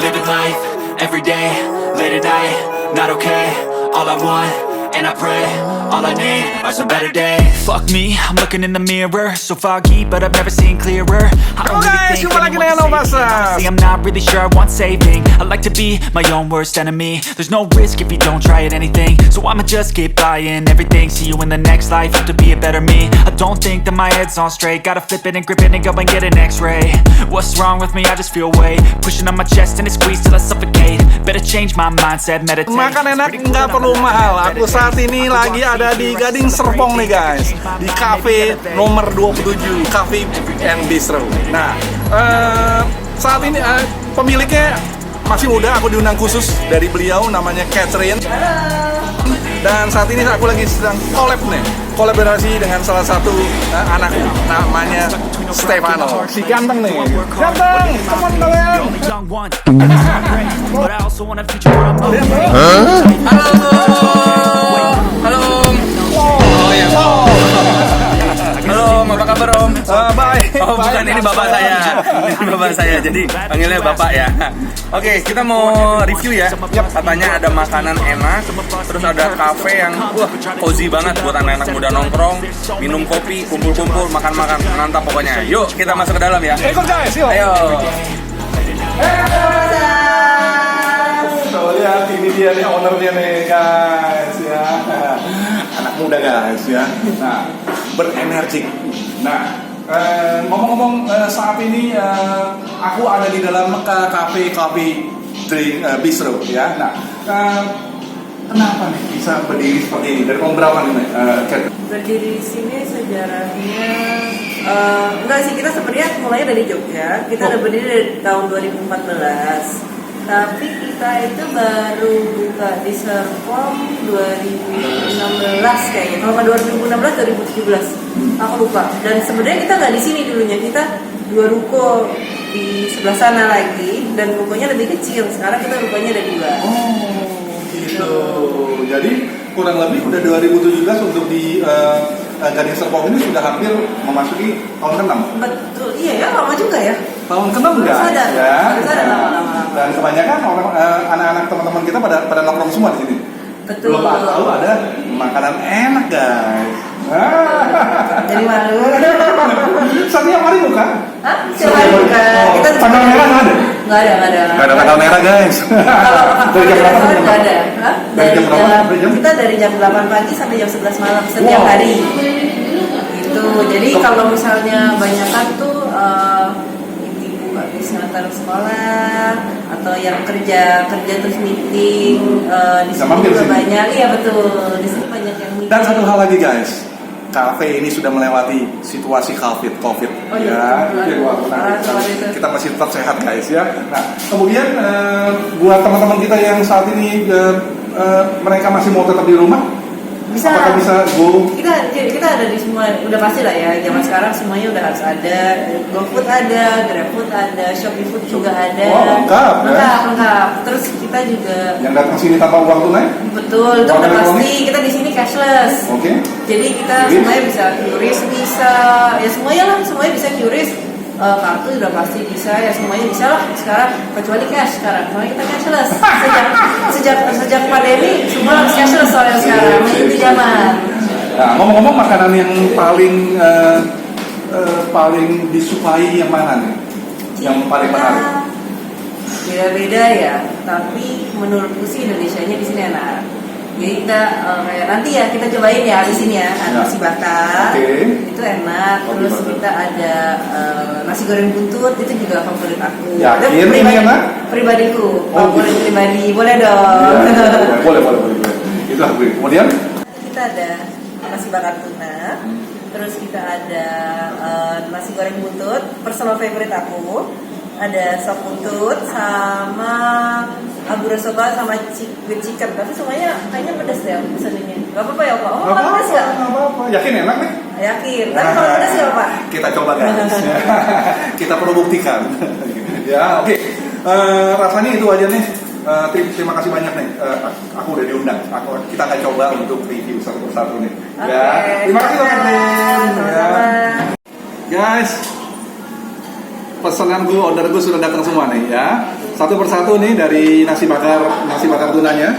living life, everyday, late at night, not okay. All I want, and I pray, all I need are some better days. Fuck me, I'm looking in the mirror, so foggy, but I've never seen clearer. I don't really think anyone can save me. Honestly, I'm not really sure I want saving. I like to be my own worst enemy. There's no risk if you don't try at anything, so I'ma just keep buying everything. See you in the next life, have to be a better me. I don't think that my head's on straight. Gotta flip it and grip it and go and get an x-ray. What's wrong with me? I just feel weight pushing on my chest and it squeezes till I suffocate. Better change my mindset, meditate. Makan enak nggak perlu mahal. Aku saat ini lagi ada di Gading Serpong nih guys, di cafe nomor 27, Cafe and Bistro. Nah, saat ini pemiliknya masih muda. Aku diundang khusus dari beliau, namanya Catherine. Dan saat ini aku lagi sedang kolaborasi dengan salah satu anak namanya Stefano. Si ganteng nih. Ganteng, teman kalian. Halo. Halo, apa kabar Om? Baik. Oh, bukan, ini bapak saya. Ini bapak saya, jadi panggilnya bapak ya. Oke, kita mau review ya. Katanya ada makanan enak, terus ada kafe yang cozy banget buat anak-anak muda nongkrong, minum kopi, kumpul-kumpul, makan-makan, mantap pokoknya. Yuk, kita masuk ke dalam ya. Ikut guys, yuk. Ayo. So, lihat ini dia nih ownernya nih guys ya. Anak muda guys ya. Nah, berenergik. Nah, ngomong-ngomong saat ini aku ada di dalam cafe drink bistro ya. Nah, kenapa nih bisa berdiri seperti ini? Dari tahun berapa nih, Kat? Berdiri di sini sejarahnya enggak sih, kita sebenarnya mulainya dari Jogja. Kita udah berdiri dari tahun 2014. Tapi kita itu baru buka di Serpong 2016 kayaknya. Kalau nggak 2016, 2017, aku lupa. Dan sebenarnya kita nggak di sini dulunya, kita dua ruko di sebelah sana lagi. Dan rukonya lebih kecil. Sekarang kita rukonya ada dua. Oh, gitu. Jadi kurang lebih udah 2017 untuk di Gading Serpong ini sudah hampir memasuki tahun ke-6. Betul, iya ya, lama juga ya. Tahun ke-6 guys ya. Lama-lama. Dan kebanyakan orang anak-anak teman-teman kita pada nongkrong semua di sini. Betul. Belum tahu ada makanan enak guys. Jadi malu. Setiap hari bukan? Hah? Setiap hari bukan. Kita tanggal merah nggak ada? Nggak ada. Nggak ada tanggal merah guys. Dari jam berapa? Nggak ada. Hah? Dari jam berapa? Kita dari jam 8 pagi sampai jam 11 malam setiap hari. Gitu. Jadi kalau misalnya banyakan tuh ibu habis ngantar sekolah atau yang kerja terus meeting di sini juga banyak. Iya betul. Di sini banyak yang meeting. Dan satu hal lagi guys. Cafe ini sudah melewati situasi COVID ya. Kita masih tetap sehat guys ya. Nah, kemudian buat teman-teman kita yang saat ini mereka masih mau tetap di rumah, bisa. Apakah bisa go? Kita ada di semua, udah pasti lah ya. Zaman sekarang semuanya udah harus ada. GoFood ada, GrabFood ada, ShopeeFood juga ada. Oh, lengkap. Terus kita juga yang datang sini tanpa uang tunai? Betul, itu udah pasti. Kita di sini cashless. Oke. Jadi kita semuanya bisa QRIS, bisa ya semuanya bisa QRIS. Kartu udah pasti bisa, ya semuanya bisa lah sekarang, kecuali cash sekarang. Soalnya kita cashless. Sejak pandemi semua harus cashless soalnya sekarang. Mengikuti zaman. Nah, ngomong-ngomong makanan yang paling disukai yang mana nih? Yang paling menarik? Beda-beda ya, tapi menurutku sih Indonesianya di sini enak. Jadi kita kayak nanti ya kita cobain ya di sini ya, nasi bakar, itu enak. Terus kita ada nasi goreng buntut, itu juga favorit aku. Yakin ini enak? Pribadiku, favorit pribadi, boleh dong. Ya, boleh. Itu aku. Kemudian kita ada nasi bakar tuna, terus kita ada nasi goreng buntut, personal favorite aku. Ada sop buntut sama abura soba sama with chicken, tapi semuanya kayaknya pedas ya pesannya. Gak apa-apa ya Pak? Oh, pedas ya? Gak apa-apa. Yakin enak nih? Yakin. Tapi kalau pedas ya Pak? Kita coba guys. Kita perlu buktikan. Ya oke. Rasanya itu aja nih. Terima kasih banyak nih. Aku udah diundang. Kita akan coba untuk review satu persatu nih. Ya. Terima kasih banyak. Ya. Guys. Pesananku, orderku sudah datang semua nih ya. satu persatu nih dari nasi bakar tunanya.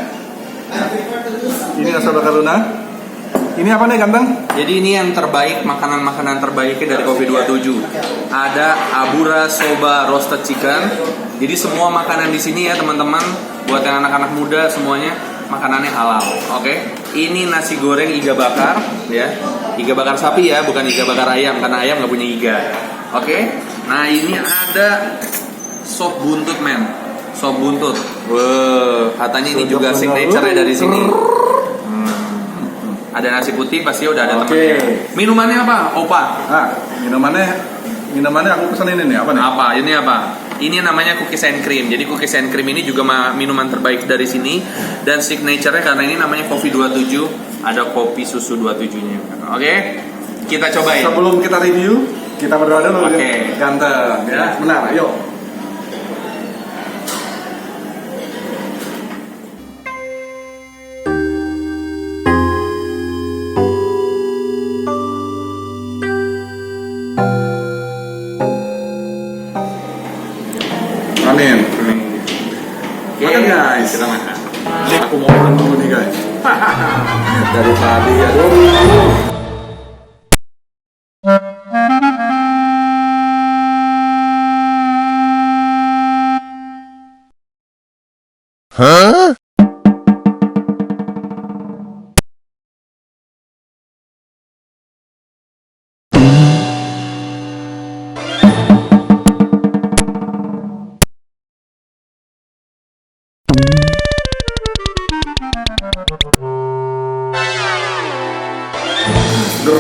Ini nasi bakar tuna. Ini apa nih ganteng? Jadi ini yang terbaik, makanan-makanan terbaiknya dari Coffee 27. Ada Abura Soba Roasted Chicken. Jadi semua makanan di sini ya teman-teman, buat yang anak-anak muda semuanya makanannya halal. Oke. Ini nasi goreng iga bakar ya. Iga bakar sapi ya, bukan iga bakar ayam karena ayam nggak punya iga. Oke. Nah, ini ada sop buntut men. Sop buntut. Wah, katanya ini juga signature dari sini. Ada nasi putih pasti udah ada temennya. Minumannya apa? Opa. Nah, minumannya aku pesan ini nih, apa nih? Apa? Ini apa? Ini namanya cookies and cream. Jadi cookies and cream ini juga minuman terbaik dari sini dan signature-nya karena ini namanya Coffee 27, ada kopi susu 27-nya. Oke? Kita cobain. Sebelum kita review, kita berdoa dulu. Oke. Ganteng ya. Benar, ayo. Amin. Makan guys. Kita makan. Aku mau makan dulu nih guys. Dari tadi aduh.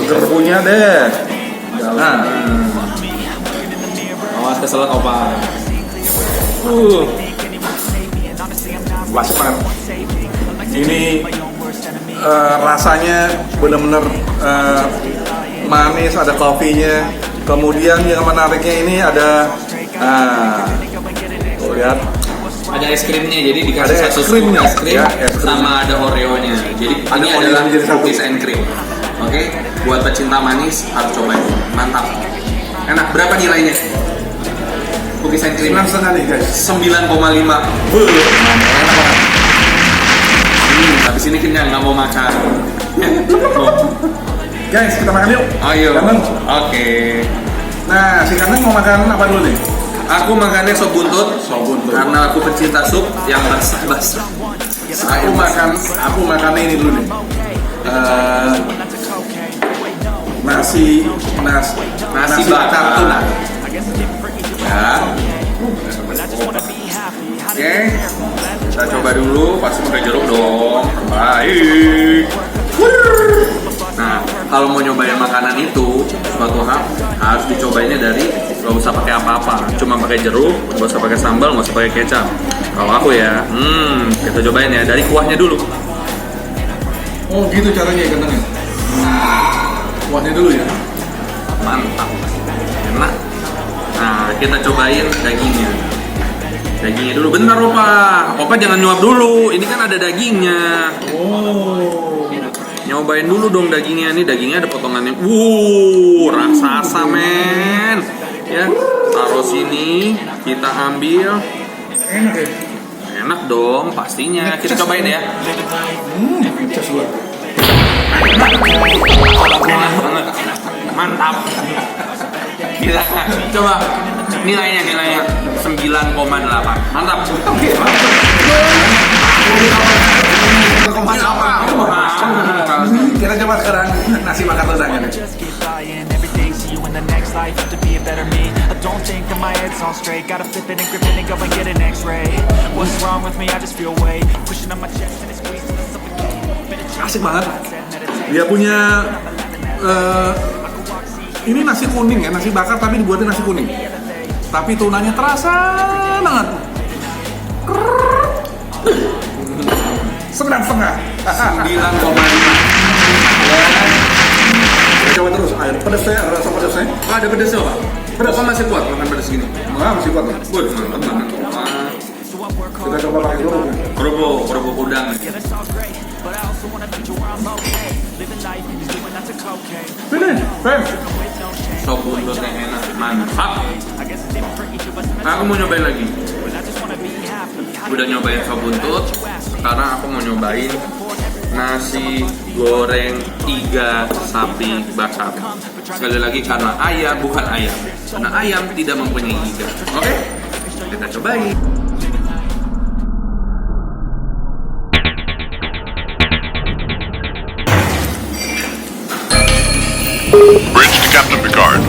Gerpunya deh. Nah, Awas keselak opa. Masuk banget. Ini rasanya benar-benar manis, ada kopinya. Kemudian yang menariknya ini ada lihat Ada es krimnya, jadi dikasih Ada satu es scoop krimnya. es krim Ya, es krim. sama ada Oreo-nya. Jadi Ada ini Oreo adalah jadi satu. cookies and cream. Oke, buat pecinta manis harus cobain. Mantap. Enak. Berapa nilainya? Cookies and cream 9,5 nih guys. 9,5. Habis ini kenyang nggak mau makan. Guys, kita makan yuk. Ayo. Ganteng. Oke. Nah, si Ganteng mau makan apa dulu nih? Aku makannya sop buntut. Sop buntut. Karena aku pecinta sup yang basah-basah. Aku makan ini dulu nih. Nasi bakar tuna. Ya. Oke. Kita coba dulu, pasti pakai jeruk dong. Baik. Nah, kalau mau nyobain makanan itu, suatu hal harus dicobainnya dari nggak usah pakai apa-apa, cuma pakai jeruk, nggak usah pakai sambal, nggak usah pakai kecap. Kalau aku ya, kita cobain ya dari kuahnya dulu. Oh gitu caranya ya Ganteng. Kuahnya dulu ya. Mantap, enak. Nah, kita cobain dagingnya. Dagingnya dulu, bentar opa jangan nyuap dulu. Ini kan ada dagingnya. Oh. Nyobain dulu dong dagingnya. Nih dagingnya ada potongannya. Raksasa men. Ya, taruh sini, kita ambil. Enak ya. Enak dong, pastinya. Kita cobain ya. Cas buat. Enak banget. Mantap. Gila. Coba nilainya 9,8. Mantap. Kita coba sekarang nasi bakar tunanya nih. Just keep buying everything, see you in the next life, have to be a better me. I don't think that my head's on straight, gotta flip it and grip it and go and get an x-ray. What's wrong with me, I just feel weight pushing on my chest and it's squeezing the suffocating. Asik banget. Dia punya ini nasi kuning ya, nasi bakar tapi dibuatin nasi kuning. Tapi tunanya terasa banget. 9,5. 9,5. Kita coba terus air pedasnya, rasa pedasnya. Ada pedesnya pak? Pedas. Apa masih kuat makan pedes gini? Masih kuat nih. Waduh, mantap banget. Kita coba pakai kerupuk. Kerupuk udang. Sini, Fem. Sop buntutnya enak, mantap. Nah, aku mau nyobain lagi. udah nyobain sop buntut. Sekarang aku mau nyobain nasi goreng iga sapi bakar. Sekali lagi karena ayam bukan ayam. Karena ayam tidak mempunyai iga. Oke? Kita cobain. Bridge to Captain Picard.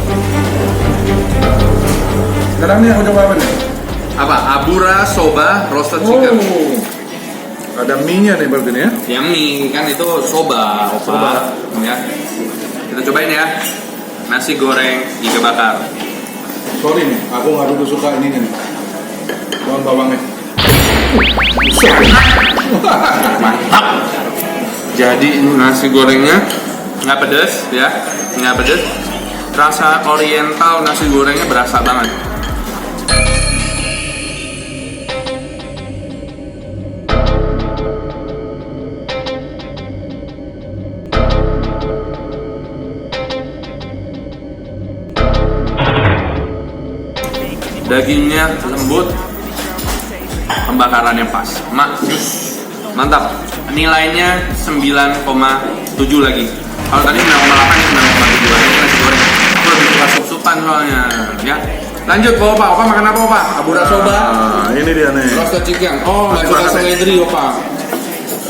Sekarang nih aku coba apa nih? Apa? Abura soba roasted chicken. Ada mie-nya nih berarti nih ya? Ya mie kan itu soba, Soba. ya. Kita cobain ya. Nasi goreng iga bakar. Sorry nih, aku nggak begitu suka ininya nih. Daun bawangnya. Mantap. Jadi ini nasi gorengnya nggak pedes ya, nggak pedes. Rasa oriental nasi gorengnya berasa banget. Dagingnya lembut, pembakarannya pas, mantap. Nilainya 9,7 lagi. Kalau tadi 9,8 ini 9,7 lagi nasi goreng. Aku lebih suka sup-supan soalnya, ya. Lanjut, Opa. Opa makan apa, Opa? Abura soba, Nah, ini dia nih. roasted chicken. Oh, nggak Masih suka banget, seledri, Opa.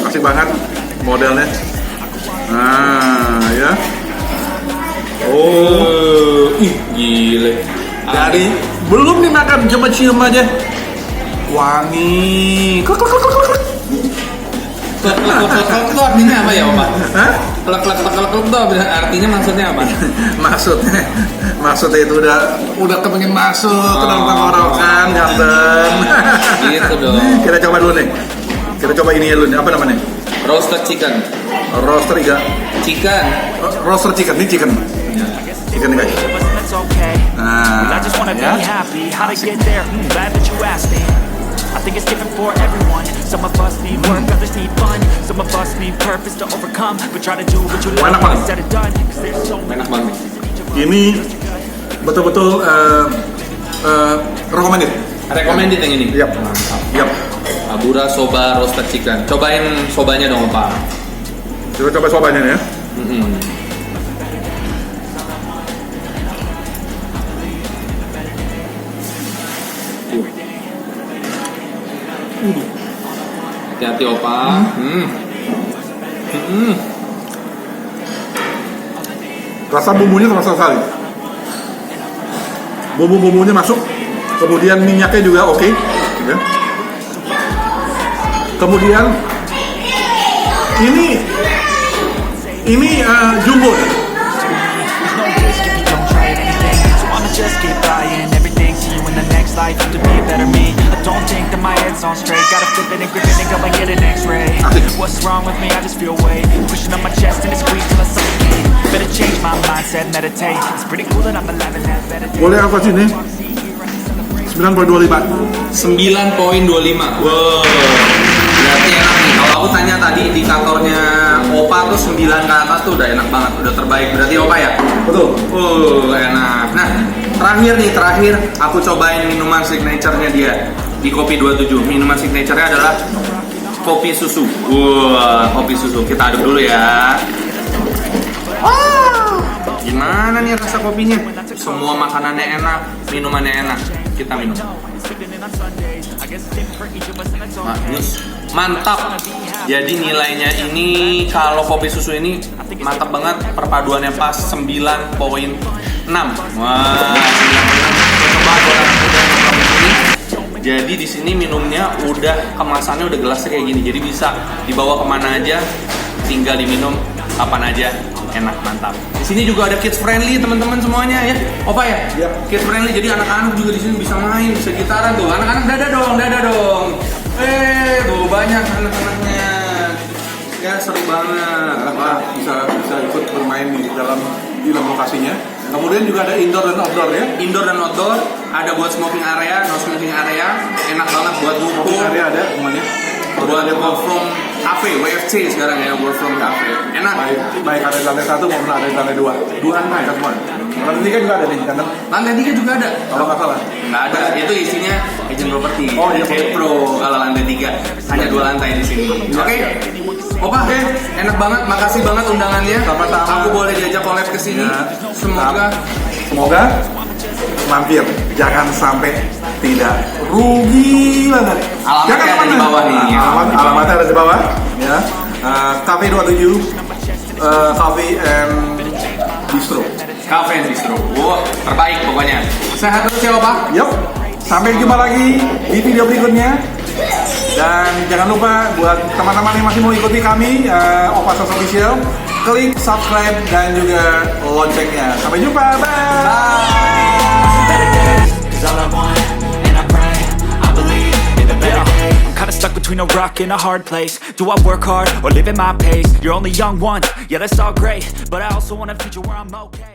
Asik banget modelnya. Nah, ya. Ih, gile. Dari belum dimakan, coba cium aja. Wangi. Klek itu artinya apa ya, Opa? Hah? Klek itu artinya maksudnya apa? Maksudnya itu udah kepengen masuk ke dalam tenggorokan, ganteng. Gitu dong. Kita coba dulu nih. Kita coba ini dulu nih. Apa namanya? Roasted chicken. Roaster iga. Chicken. Roaster chicken, ini chicken. Chicken nih guys. It's okay. Well, I just wanna be ya. happy. How to get there? Glad that you asked me. I think it's different for everyone. Some of us need work, others need fun. Some of us need purpose to overcome. But try to do what you love Enak when banget. it's said and done. 'Cause there's so many Enak banget. Ini betul-betul recommended. Recommended yang ini. Yap. Yap. Abura soba roasted chicken. Cobain sobanya dong, Pak. Kita coba sobanya nih ya. Hati-hati, Opa. Rasa bumbunya terasa sekali. Bumbu-bumbunya masuk, kemudian minyaknya juga oke, ya. Kemudian ini jumbo. There's no risk if you don't try at anything. So I'ma just keep buying everything. See you in the next life, to be a better me. I don't think that my head's on straight. Gotta flip it and grip it and go and get an x-ray. What's wrong with me? I just feel weight pushing up my chest and it squeeze till I suffocate. Better change my mindset, meditate. It's pretty cool that I'm alive and have better days. Boleh apa sih ini? 9,25. 9,25. Wow. Berarti enak nih. Kalau aku tanya tadi indikatornya Opa tuh 9 ke atas tuh udah enak banget, udah terbaik. Berarti Opa ya? Betul. Enak. Nah, terakhir aku cobain minuman signature-nya dia di Kopi 27. Minuman signature-nya adalah kopi susu. Wah, kopi susu. Kita aduk dulu ya. Gimana nih rasa kopinya? Semua makanannya enak, minumannya enak. Kita minum. Mantap. Jadi nilainya ini kalau kopi susu ini mantap banget, perpaduannya pas 9,6. Wah, 9,6. Coba orang udah nyoba ini. Jadi di sini minumnya udah kemasannya udah gelasnya kayak gini. Jadi bisa dibawa kemana aja, tinggal diminum kapan aja, enak, mantap. Di sini juga ada kids friendly teman-teman semuanya ya. Opa ya? Yap. Kids friendly, jadi anak-anak juga di sini bisa main, bisa gitaran tuh. Anak-anak dada dong. Tuh banyak anak-anaknya. Ya seru banget. Wah, bisa ikut bermain di dalam lokasinya. Kemudian juga ada indoor dan outdoor ya. Indoor dan outdoor, ada buat smoking area, no smoking area, enak banget buat Smoking ngumpul. area ada semuanya. Buat work from cafe, WFC sekarang ya, work from cafe. Enak. Baik ada di lantai 1 maupun ada di lantai 2. Dua lantai kan semua. Lantai 3 juga ada nih kan. Lantai 3 juga ada. Kalau nggak salah. Nggak ada, itu isinya agent property. Oh, iya, Pro kalau lantai 2 lantai di sini. Oke. Opa, enak banget. Makasih banget undangannya. Sama-sama. Aku boleh diajak collab ke sini. Ya. Semoga mampir, jangan sampai tidak rugi banget. Alamatnya Jangan ada kemana. di bawah nih. Alamatnya ada di bawah. Ya. Cafe 27, Cafe and Bistro. Cafe and Bistro. Wow, terbaik pokoknya. Sehat terus ya, Opa. Yup. Sampai jumpa lagi di video berikutnya. Dan jangan lupa buat teman-teman yang masih mau ikuti kami, Opa Sos Official, klik subscribe dan juga loncengnya. Sampai jumpa. Bye. better days, 'cause all I want, and I pray, I believe in the better days. I'm kinda stuck between a rock and a hard place. Do I work hard or live at my pace? You're only young once, yeah that's all great, but I also want a future where I'm okay.